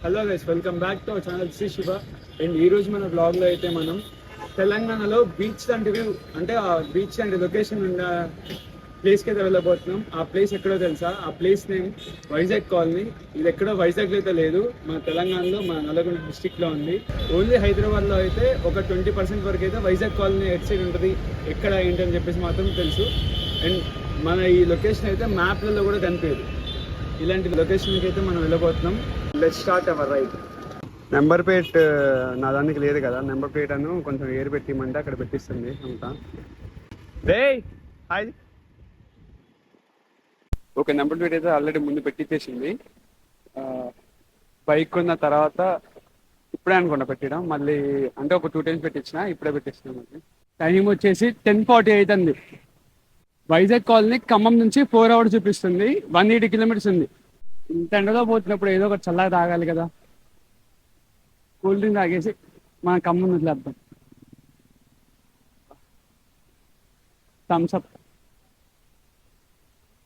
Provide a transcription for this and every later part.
Hello guys, welcome back to our channel Shri Shiva. And ఈ రోజు మన బ్లాగ్ లో అయితే మనం తెలంగాణలో బీచ్ లాంటివి, అంటే ఆ బీచ్ లాంటి లొకేషన్ ఉన్న ప్లేస్కి అయితే వెళ్ళబోతున్నాం. ఆ ప్లేస్ ఎక్కడో తెలుసా? ఆ ప్లేస్ నేమ్ వైజాగ్ కాలనీ. ఇది ఎక్కడో వైజాగ్లో అయితే లేదు, మన తెలంగాణలో, మన నల్గొండ డిస్టిక్లో ఉంది. ఓన్లీ హైదరాబాద్లో అయితే ఒక 20% వరకు అయితే వైజాగ్ కాలనీ ఎట్ సైడ్ ఉంటుంది, ఎక్కడ ఏంటని చెప్పేసి మాత్రం తెలుసు. అండ్ మన ఈ లొకేషన్ అయితే మ్యాప్లలో కూడా కనిపించదు. ఇలాంటి లొకేషన్కి అయితే మనం వెళ్ళబోతున్నాం. Let's start our ride. Number plate నా దానికి లేదు కదా, నెంబర్ ప్లేట్ అను కొంచెం ఏరు పెట్టిమంటే అక్కడ పెట్టిస్తుంది అంతా. Day hi. Okay, number plate అయితే ఆల్రెడీ ముందు పెట్టించేసింది. బైక్ కొన్న తర్వాత ఇప్పుడే అనుకున్నా పెట్టడం, మళ్ళీ అంటే ఒక 2 times పెట్టించిన, ఇప్పుడే పెట్టిస్తున్నాం. మళ్ళీ టైం వచ్చేసి 10:40 అవుతుంది. వైజాగ్ కాలనీ ఖమ్మం నుంచి 4 hours చూపిస్తుంది. 180 kilometers ఉంది. ఇంత ఎండలో పోతున్నప్పుడు ఏదో ఒకటి చల్లగా తాగాలి కదా. కూల్ డ్రింక్ తాగేసి మన ఖమ్మం వదిలేద్దాం. థమ్స్అప్.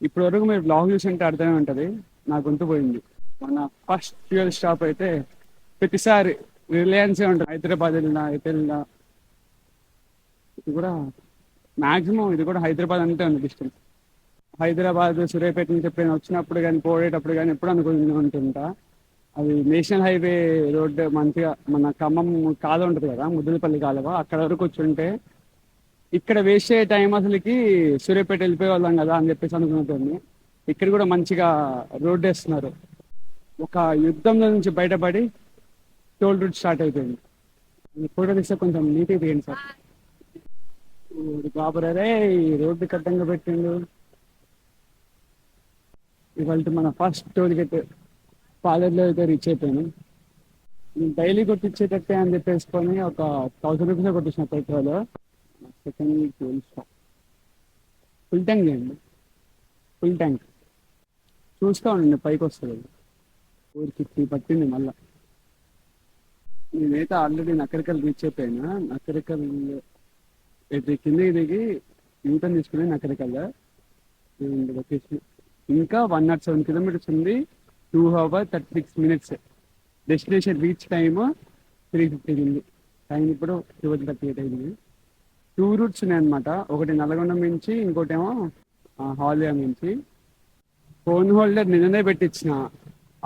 ఇప్పటి వరకు మీరు బ్లాగ్ చూసింటే అర్థమే ఉంటుంది, నా గొంతు పోయింది. మన ఫస్ట్ ఫ్యూయల్ స్టాప్ అయితే ప్రతిసారి రిలయన్సే ఉంటుంది. హైదరాబాద్ వెళ్ళినా ఎటు వెళ్ళినా ఇది కూడా మ్యాక్సిమం ఇది కూడా హైదరాబాద్ అంతే ఉంది డిస్టెన్స్. హైదరాబాద్ సూర్యాపేట నుంచి ఎప్పుడైనా వచ్చినప్పుడు కానీ పోయేటప్పుడు కానీ ఎప్పుడు అనుకుని ఉంటుంటా, అది నేషనల్ హైవే రోడ్డు మంచిగా మన ఖమ్మం కాలువ ఉంటుంది కదా, ముద్దులపల్లి కాలువ, అక్కడ వరకు వచ్చి ఉంటే ఇక్కడ వేస్ట్ అయ్యే టైం అసలుకి సూర్యాపేట వెళ్ళిపోయే వాళ్ళం కదా అని చెప్పేసి అనుకున్నట్టుంది. ఇక్కడ కూడా మంచిగా రోడ్డు వేస్తున్నారు. ఒక యుద్ధంలో నుంచి బయటపడి టోల్ రూట్ స్టార్ట్ అయిపోయింది. ఫోటో తీస్తే కొంచెం నీట్గా తీయండి సార్. బాబురే రోడ్డు కట్టంగా పెట్టిండు. ఇవాళ మన ఫస్ట్ టోల్ గేట్ పాలర్లో అయితే రీచ్ అయిపోయాను. డైలీ కొట్టించేటట్టే అని చెప్పేసుకొని ఒక 1000 రూపీస్ కొట్టించిన పెట్రోల్. Second fuel stop. Full tank చేయండి, ఫుల్ ట్యాంక్. చూస్తూ ఉండండి, పైకి వస్తుంది. 450 పట్టింది మళ్ళీ. నేనైతే ఆల్రెడీ నకరికల్ రీచ్ అయిపోయినా. నకరికల్ కిందకి దిగి యూటర్న్ తీసుకుని నకరికల్ లొకేషన్. ఇంకా 107 kilometers ఉంది. 2 hours 36 minutes. Destination reach time 3:50 ఉంది. టైం ఇప్పుడు 12:38 అయింది. 2 routes ఉన్నాయి అనమాట. ఒకటి నల్గొండ నుంచి, ఇంకోటేమో హాలియా నుంచి. ఫోన్ హోల్డర్ నిన్ననే పెట్టించిన,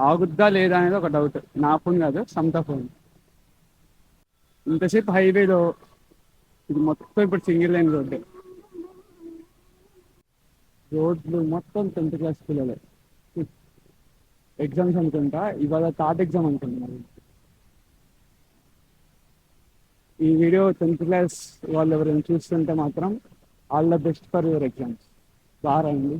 ఆగుద్దా లేదా అనేది ఒక డౌట్. నా ఫోన్ కాదు, సొంత ఫోన్. ఇంతసేపు హైవేలో, ఇది మొత్తం ఇప్పుడు సింగిల్ లైన్ రోడ్డు. రోడ్లు మొత్తం 10th class పిల్లలే. ఎగ్జామ్స్ అనుకుంటా, ఇవాళ థర్డ్ ఎగ్జామ్ అనుకుంటున్నాను. ఈ వీడియో 10th class వాళ్ళు ఎవరైనా చూస్తుంటే మాత్రం all the best for your exams. బాగా రాయండి.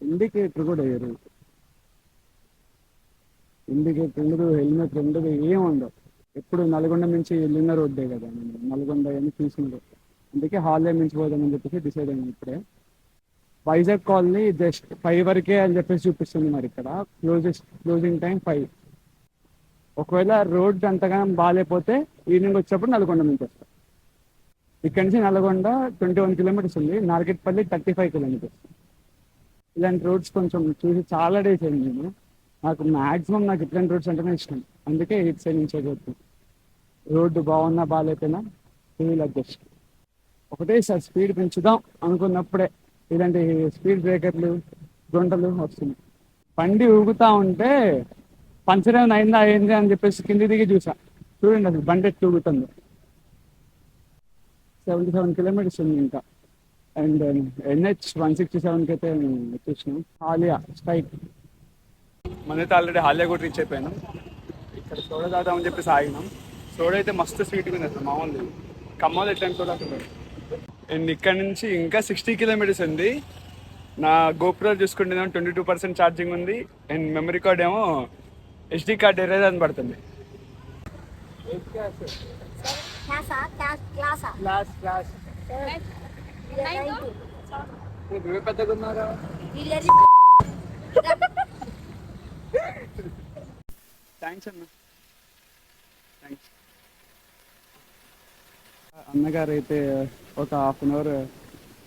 ఇండికేటర్ కూడా వేయరు. ఇండికేటర్ ఉండదు, హెల్మెట్ ఉండదు, ఏం ఉండవు. ఎప్పుడు నల్గొండ నుంచి వెళ్ళిన రోడ్డే కదా, నల్గొండ అని చూసినారు. అందుకే హాలిడే నుంచి పోదామని చెప్పేసి డిసైడ్ అయింది ఇప్పుడే. వైజాగ్ కాలనీ జస్ట్ 5 వరకే అని చెప్పేసి చూపిస్తుంది. మరి ఇక్కడ క్లోజింగ్ టైం 5. ఒకవేళ రోడ్ అంతగా బాగాలేకపోతే ఈవినింగ్ వచ్చేప్పుడు నల్గొండ నుంచి వస్తాం. ఇక్కడ నుంచి నల్గొండ 21 kilometers ఉంది. నార్కెట్పల్లి 35 kilometers. ఇలాంటి రోడ్స్ కొంచెం చూసి చాలా డేస్ అయింది. నాకు మ్యాక్సిమం ఇట్లాంటి రోడ్స్ అంటేనే ఇష్టం. అందుకే ఇటు సైడ్ నుంచి పోతుంది. రోడ్డు బాగున్నా బాగాలేకపోయినా ఫుల్ అడ్జస్ట్. ఒకటేసారి స్పీడ్ పెంచుదాం అనుకున్నప్పుడే ఇలాంటి స్పీడ్ బ్రేకర్లు, గుంటలు వస్తున్నాయి. బండి ఊగుతూ ఉంటే పంచర్ ఏమైనా అయింది అని చెప్పేసి కింది దిగి చూసా. చూడండి అసలు బండి ఎట్లా ఊగుతుందో. 77 kilometers ఉంది ఇంకా. అండ్ NH 167కి అయితే వచ్చేసినాం. హాలియా స్ట్రైట్. మనైతే ఆల్రెడీ హాలియా కూడా రీచ్ అయిపోయినాం. ఇక్కడ సోడా తాగుదామని చెప్పేసి ఆగినాం. సోడా అయితే మస్తు స్వీట్గా ఉంది, అసలు మామూలు ఖమ్మంలో ఎట్లాంటి సోడా అసలు. అండ్ ఇక్కడ నుంచి ఇంకా 60 kilometers ఉంది. నా గోప్రో చూసుకుంటే 22% ఛార్జింగ్ ఉంది. అండ్ మెమరీ కార్డ్ ఏమో SD కార్డ్ ఎరేజ్ అని పడుతుంది. నువ్వే పెద్దగా ఉన్నారా? థ్యాంక్స్ అన్న, థ్యాంక్స్. అన్నగారు అయితే ఒక 1/2 hour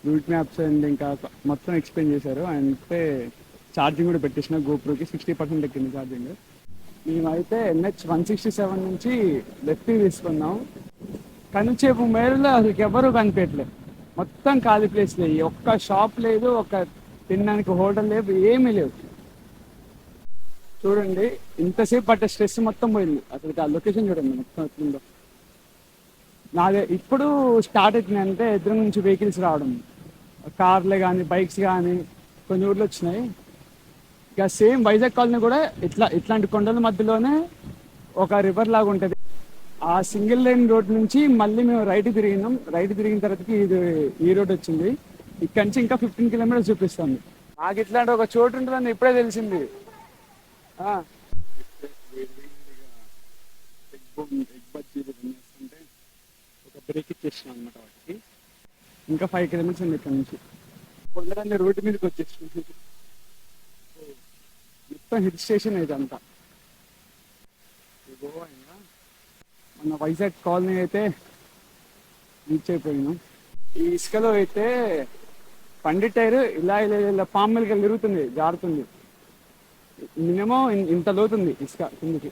రూట్ మ్యాప్స్ అండ్ ఇంకా మొత్తం ఎక్స్ప్లెయిన్ చేశారు. అంటే ఛార్జింగ్ కూడా పెట్టేసిన గోప్రోకి 60% ఎక్కింది ఛార్జింగ్. మేమైతే NH-167 నుంచి లెఫ్ట్ తీసుకున్నాం. కనుచేపు మేరలో అసలు ఎవరు కనిపించట్లేదు, మొత్తం ఖాళీ ప్లేస్ లేదు, ఒక్క షాప్ లేదు, ఒక తినడానికి హోటల్ లేదు, ఏమీ లేవు. చూడండి ఇంతసేపు పట్టే స్ట్రెస్ మొత్తం పోయింది. అసలు ఆ లొకేషన్ చూడండి మొత్తం ఎట్లుందో. నాదే ఇప్పుడు స్టార్ట్ అవుతుంది అంటే ఎదురు నుంచి వెహికల్స్ రావడం, కార్లే కానీ బైక్స్ కానీ కొన్ని ఊర్లు వచ్చినాయి. ఇక సేమ్ వైజాగ్ కాలనీ కూడా ఇట్లాంటి కొండల మధ్యలోనే ఒక రివర్ లాగా ఉంటుంది. ఆ సింగిల్ లైన్ రోడ్ నుంచి మళ్ళీ మేము రైట్ తిరిగినాం. రైట్ తిరిగిన తర్వాతకి ఇది ఈ రోడ్ వచ్చింది. ఇక్కడి నుంచి ఇంకా 15 కిలోమీటర్స్ చూపిస్తుంది. నాకు ఇట్లాంటి ఒక చోటు ఉంటుందని ఇప్పుడే తెలిసింది. ఒక బ్రేక్ ఇచ్చేసినాం అనమాట వాటికి. ఇంకా 5 కిలోమీటర్స్ ఉంది ఇక్కడ నుంచి. కొండలన్నీ రోడ్డు మీదకి వచ్చేసింది. మొత్తం హిల్ స్టేషన్ ఇదంతా. మన వైజాగ్ కాలనీ అయితే రీచ్ అయిపోయినాం. ఈ ఇసుకలో అయితే పండి టైర్ ఇలా పాములకి తిరుగుతుంది, జారుతుంది. మినిమం ఇంత లోతుంది ఇసుక కిందికి.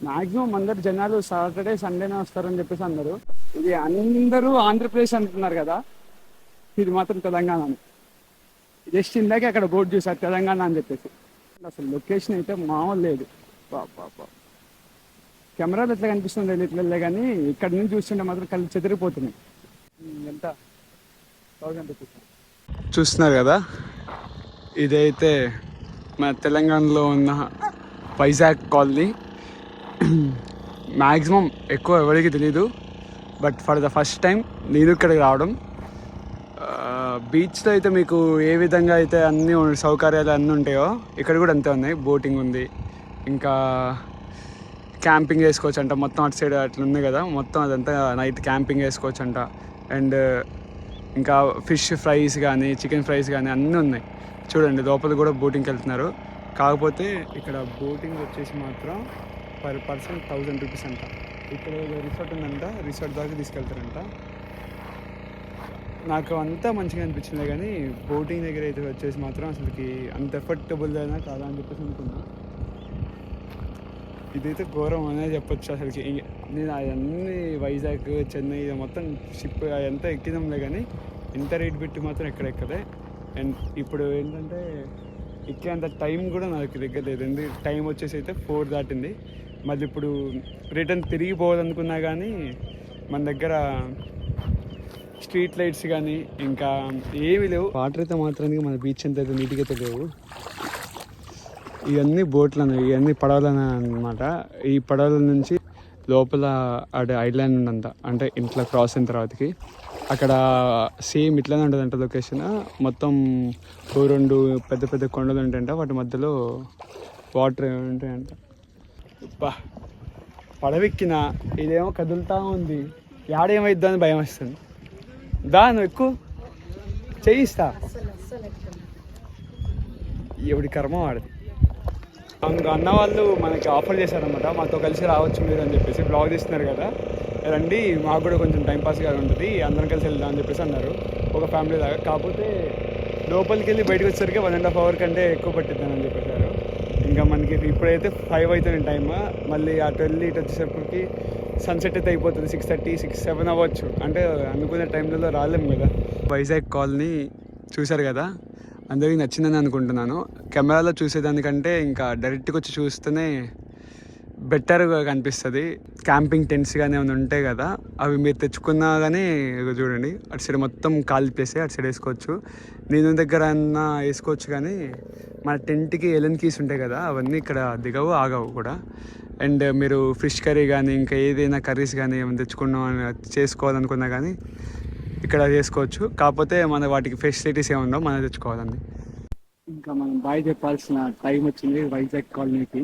మాక్సిమం అందరు జనాలు సాటర్డే సండేనే వస్తారని చెప్పేసి అన్నారు. ఇది అందరూ ఆంధ్రప్రదేశ్ అంటున్నారు కదా, ఇది మాత్రం తెలంగాణ. జస్ట్ ఇందాకే అక్కడ బోర్డు చూసారు తెలంగాణ అని చెప్పేసి. అసలు లొకేషన్ అయితే మామూలు లేదు. కెమెరాలు ఎట్లా కనిపిస్తుంది ఇట్లే, కానీ ఇక్కడ నుంచి చూస్తుంటే మాత్రం కళ్ళు చెదిరిపోతున్నాయి. ఎంత 1000 రూపీస్ చూస్తున్నారు కదా, ఇదైతే మన తెలంగాణలో ఉన్న వైజాగ్ కాలనీ. మ్యాక్సిమం ఎక్కువ ఎవరికి తెలీదు, but for the first time నేను ఇక్కడికి రావడం. బీచ్లో అయితే మీకు ఏ విధంగా అయితే అన్ని సౌకర్యాలు అన్నీ ఉంటాయో ఇక్కడ కూడా అంతే ఉన్నాయి. బోటింగ్ ఉంది, ఇంకా క్యాంపింగ్ చేసుకోవచ్చు అంట. మొత్తం అటు సైడ్ అట్లా ఉంది కదా, మొత్తం అదంతా నైట్ క్యాంపింగ్ చేసుకోవచ్చు అంట. అండ్ ఇంకా ఫిష్ ఫ్రైస్ కానీ చికెన్ ఫ్రైస్ కానీ అన్నీ ఉన్నాయి. చూడండి లోపల కూడా బోటింగ్కి వెళ్తున్నారు. కాకపోతే ఇక్కడ బోటింగ్ వచ్చేసి మాత్రం పర్ పర్సన్ 1000 రూపీస్ అంట. ఇక్కడ రిసార్ట్ ఉందంట, రిసార్ట్ దాకా తీసుకెళ్తారంట. నాకు అంతా మంచిగా అనిపించింది, కానీ బోటింగ్ దగ్గర అయితే వచ్చేసి మాత్రం అసలుకి అంత ఎఫర్టబుల్ అయినా కాదా అని చెప్పేసి అనుకున్నా. ఇదైతే ఘోరం అనేది చెప్పొచ్చు. అసలుకి నేను అవన్నీ వైజాగ్ చెన్నై మొత్తం షిప్ అదంతా ఎక్కిదాంలే, కానీ ఇంత రేట్ పెట్టి మాత్రం ఎక్కడెక్కదే. అండ్ ఇప్పుడు ఏంటంటే ఎక్కేంత టైం కూడా నాకు దగ్గర లేదు. ఎందుకు టైం వచ్చేసి అయితే 4 దాటింది. మళ్ళీ ఇప్పుడు రిటర్న్ తిరిగిపోవాలనుకున్నా కానీ మన దగ్గర స్ట్రీట్ లైట్స్ కానీ ఇంకా ఏమీ లేవు. వాటర్ అయితే మాత్రానికి మన బీచ్ అంత అయితే నీట్గా అయితే లేవు. ఇవన్నీ బోట్లు అన్నవి, ఇవన్నీ పడవలు అన్నమాట. ఈ పడవల నుంచి లోపల అటు ఐలాండ్ ఉందంట, అంటే ఇంట్లో క్రాస్ అయిన తర్వాతకి అక్కడ సేమ్ ఇట్లానే ఉంటుందంట లొకేషన్. మొత్తం 2 పెద్ద పెద్ద కొండలు ఉంటాయంట, వాటి మధ్యలో వాటర్ ఉంటాయంట. పడవెక్కిన ఇదేమో కదులుతూ ఉంది, యాడేమైద్దా అని భయం వస్తుంది. నువ్వు ఎక్కువ చేయిస్తా, ఎవడి కర్మ వాడిది. అన్న వాళ్ళు మనకి ఆఫర్ చేశారనమాట, మాతో కలిసి రావచ్చు మీరు అని చెప్పేసి. బ్లాగ్ తీస్తున్నారు కదా, రండి మాకు కూడా కొంచెం టైంపాస్గా ఉంటుంది, అందరం కలిసి వెళ్దాం అని చెప్పేసి అన్నారు, ఒక ఫ్యామిలీ లాగా. కాకపోతే లోపలికి వెళ్ళి బయటకు వచ్చేసరికి 1.5 hour కంటే ఎక్కువ పట్టిద్దామని చెప్పేశారు. ఇంకా మనకి ఇప్పుడైతే 5 అవుతుంది టైమ్. మళ్ళీ అటు వెళ్ళి ఇటు వచ్చేసరికి సన్సెట్ అయితే అయిపోతుంది. 6:30, 6, 7 అవ్వచ్చు. అంటే అనుకునే టైంలలో రాలేము కదా. వైజాగ్ కాలనీ చూశారు కదా, అందరికీ నచ్చిందని అనుకుంటున్నాను. కెమెరాలో చూసేదానికంటే ఇంకా డైరెక్ట్గా వచ్చి చూస్తేనే బెటర్గా కనిపిస్తుంది. క్యాంపింగ్ టెంట్స్ కానీ ఏమైనా ఉంటాయి కదా, అవి మీరు తెచ్చుకున్నా కానీ చూడండి అటు సైడ్ మొత్తం ఖాళీ ప్లేసే, అటు సైడ్ వేసుకోవచ్చు. నేను దగ్గర అన్నా వేసుకోవచ్చు, కానీ మన టెంట్కి ఎలెన్ కీస్ ఉంటాయి కదా, అవన్నీ ఇక్కడ దిగవు ఆగవు కూడా. అండ్ మీరు ఫిష్ కర్రీ కానీ ఇంకా ఏదైనా కర్రీస్ కానీ ఏమైనా తెచ్చుకున్నా చేసుకోవాలనుకున్నా కానీ ఇక్కడ చేసుకోవచ్చు. కాకపోతే మన వాటికి ఫెసిలిటీస్ ఏముండవు, మనం తెచ్చుకోవాలండి. ఇంకా మనం బాయ్ చెప్పాల్సిన టైం వచ్చింది వైజాగ్ కాలనీకి.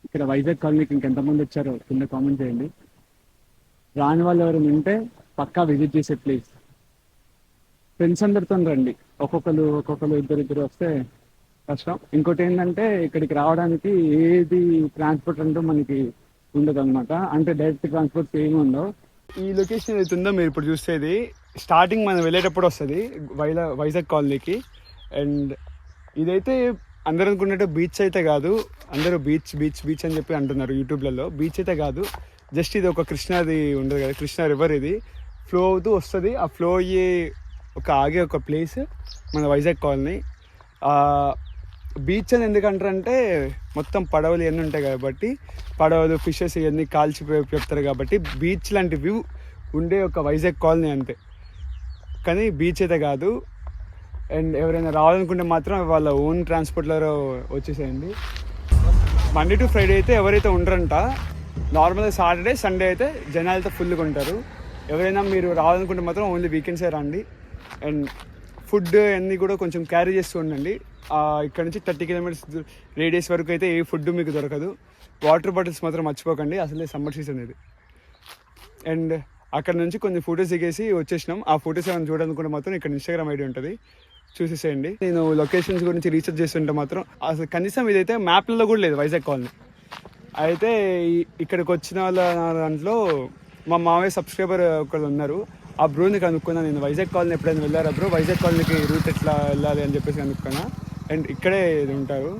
ఇక్కడ వైజాగ్ కాలనీకి ఇంకెంతమంది వచ్చారో కింద కామెంట్ చేయండి. రాని వాళ్ళు ఎవరైనా ఉంటే పక్కా విజిట్ చేసే ప్లేస్. ఫ్రెండ్స్ అందరితో రండి, ఒక్కొక్కరు ఇద్దరు వస్తే కష్టం. ఇంకోటి ఏంటంటే ఇక్కడికి రావడానికి ఏది ట్రాన్స్పోర్ట్ అంటూ మనకి ఉండదు అనమాట, అంటే డైరెక్ట్ ట్రాన్స్పోర్ట్ ఏమి ఉండవు. ఈ లొకేషన్ ఏదైతే ఉందో మీరు ఇప్పుడు చూసేది స్టార్టింగ్ మనం వెళ్ళేటప్పుడు వస్తుంది వైజాగ్ కాలనీకి. అండ్ ఇదైతే అందరూ అనుకున్నట్టు బీచ్ అయితే కాదు. అందరూ బీచ్ బీచ్ బీచ్ అని చెప్పి అంటున్నారు యూట్యూబ్లలో. బీచ్ అయితే కాదు, జస్ట్ ఇది ఒక కృష్ణాది ఉండదు కదా, కృష్ణా రివర్. ఇది ఫ్లో అవుతూ వస్తుంది. ఆ ఫ్లో అయ్యే ఆగే ఒక ప్లేస్ మన వైజాగ్ కాలనీ. బీచ్ అని ఎందుకంటారంటే మొత్తం పడవలు ఇవన్నీ ఉంటాయి కాబట్టి, పడవలు ఫిషెస్ ఇవన్నీ కాల్చి పెడతారు కాబట్టి బీచ్ లాంటి వ్యూ ఉండే ఒక వైజాగ్ కాలనీ అంతే. కానీ బీచ్ అయితే కాదు. అండ్ ఎవరైనా రావాలనుకుంటే మాత్రం వాళ్ళ ఓన్ ట్రాన్స్పోర్ట్లో వచ్చేసేయండి. మండే టు ఫ్రైడే అయితే ఎవరైతే ఉండరంట. నార్మల్గా సాటర్డే సండే అయితే జనాలతో ఫుల్గా ఉంటారు. ఎవరైనా మీరు రావాలనుకుంటే మాత్రం ఓన్లీ వీకెండ్సే రండి. అండ్ ఫుడ్ అన్నీ కూడా కొంచెం క్యారీ చేస్తూ ఉండండి. ఇక్కడ నుంచి 30 కిలోమీటర్స్ రేడియస్ వరకు అయితే ఏ ఫుడ్ మీకు దొరకదు. వాటర్ బాటిల్స్ మాత్రం మర్చిపోకండి, అసలే సమ్మర్ సీజన్ ఇది. అండ్ అక్కడ నుంచి కొన్ని ఫొటోస్ దిగేసి వచ్చేసినాం. ఆ ఫొటోస్ ఏమైనా చూడాలనుకుంటే మాత్రం ఇక్కడ ఇన్స్టాగ్రామ్ ఐడి ఉంటుంది, చూసేసేయండి. నేను లొకేషన్స్ గురించి రీసెర్చ్ చేస్తుంటే మాత్రం అసలు కనీసం ఇదైతే మ్యాప్లలో కూడా లేదు వైజాగ్ కాలనీ. అయితే ఇక్కడికి వచ్చిన వాళ్ళ దాంట్లో మా మామయ్య సబ్స్క్రైబర్ ఒకళ్ళు ఉన్నారు. ఆ బ్రోని కనుక్కున్నా నేను, వైజాగ్ కాలనీ ఎప్పుడైనా వెళ్ళారా బ్రో, వైజాగ్ కాలనీకి రూట్ ఎట్లా వెళ్ళాలి అని చెప్పేసి కనుక్కున్నా. అండ్ ఇక్కడే ఉంటారు.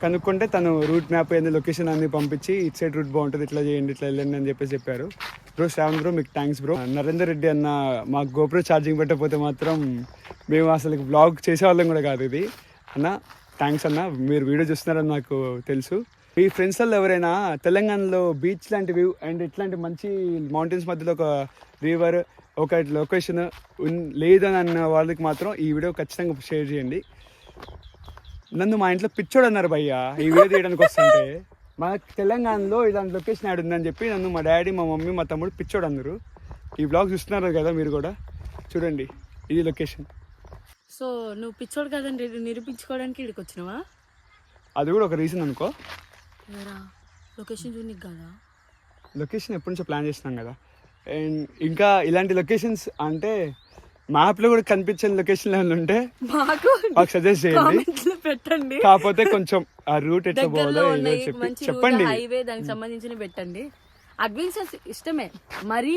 కనుక్కుంటే తను రూట్ మ్యాప్ అన్ని లొకేషన్ అన్ని పంపించి ఇటు సైడ్ రూట్ బాగుంటుంది, ఇట్లా చేయండి, ఇట్లా వెళ్ళండి అని చెప్పేసి చెప్పారు. బ్రో శ్రావణ్ బ్రో మీకు థ్యాంక్స్ బ్రో. నరేందర్ రెడ్డి అన్న మాకు గోప్రో ఛార్జింగ్ పెట్టకపోతే మాత్రం మేము అసలు బ్లాగ్ చేసేవాళ్ళం కూడా కాదు. ఇది అన్న థ్యాంక్స్ అన్న, మీరు వీడియో చూస్తున్నారని నాకు తెలుసు. మీ ఫ్రెండ్స్ వాళ్ళు ఎవరైనా తెలంగాణలో బీచ్ లాంటి వ్యూ అండ్ ఇట్లాంటి మంచి మౌంటైన్స్ మధ్యలో ఒక రివర్, ఒక లొకేషన్ లేదని అన్న వాళ్ళకి మాత్రం ఈ వీడియో ఖచ్చితంగా షేర్ చేయండి. నన్ను మా ఇంట్లో పిచ్చోడు అన్నారు భయ్య ఈ వీడియో తీయడానికి వస్తుంటే. మా తెలంగాణలో ఇలాంటి లొకేషన్ యాడ్ ఉందని చెప్పి నన్ను మా డాడీ, మా మమ్మీ, మా తమ్ముడు పిచ్చోడు అన్నారు. ఈ బ్లాగ్ చూస్తున్నారు కదా మీరు కూడా, చూడండి ఇది లొకేషన్. సో నువ్వు పిచ్చోడు కదండి నిరూపించుకోవడానికి ఇక్కడికి వచ్చినావా? అది కూడా ఒక రీజన్ అనుకో. లొకేషన్ చూడనికి కదా, లొకేషన్ ఎప్పటి నుంచో ప్లాన్ చేసినాం కదా. అండ్ ఇంకా ఇలాంటి లొకేషన్స్ అంటే మ్యాప్లో కూడా కనిపించని లొకేషన్ ఏమైనా ఉంటే మాకు సజెస్ట్ చేయండి, పెట్టండి. కాకపోతే కొంచెం ఆ రూట్ ఎట్లా పోవాలో చెప్పండి. హైవే దానికి సంబంధించిన పెట్టండి. అడ్వెంచర్స్ ఇష్టమే, మరీ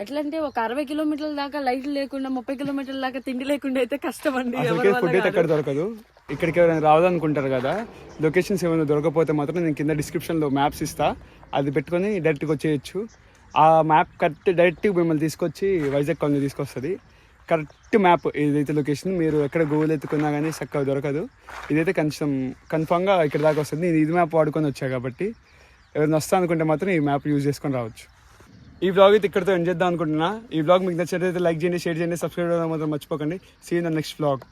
ఎట్లా అంటే ఒక 60 కిలోమీటర్ల దాకా లైట్లు లేకుండా 30 కిలోమీటర్ల దాకా తిండి లేకుండా అయితే కష్టం అండి. ఫుడ్ అయితే ఎక్కడ దొరకదు. ఇక్కడికి ఎవరైనా రావాలనుకుంటారు కదా, లొకేషన్స్ ఏమైనా దొరకపోతే మాత్రం నేను కింద డిస్క్రిప్షన్లో మ్యాప్స్ ఇస్తా, అది పెట్టుకొని డైరెక్ట్గా వచ్చేయచ్చు. ఆ మ్యాప్ కరెక్ట్ డైరెక్ట్గా మిమ్మల్ని తీసుకొచ్చి వైజాగ్ కాలనీ తీసుకొస్తుంది. కరెక్ట్ మ్యాప్ ఏదైతే లొకేషన్ మీరు ఎక్కడ గూగుల్ ఎత్తుకున్నా కానీ చక్కగా దొరకదు. ఇదైతే కొంచెం కన్ఫామ్గా ఇక్కడ దాకా వస్తుంది. నేను ఇది మ్యాప్ వాడుకొని వచ్చా కాబట్టి ఎవరైనా వస్తా అనుకుంటే మాత్రం ఈ మ్యాప్ యూజ్ చేసుకొని రావచ్చు. ఈ బ్లాగ్ అయితే ఇక్కడితో ఎండ్ చేద్దాం అనుకుంటున్నా. ఈ బ్లాగ్ మీకు నచ్చినట్లయితే లైక్ చేయండి, షేర్ చేయండి, సబ్స్క్రైబ్ అవ్వడం మాత్రం మర్చిపోకండి. See in the next blog.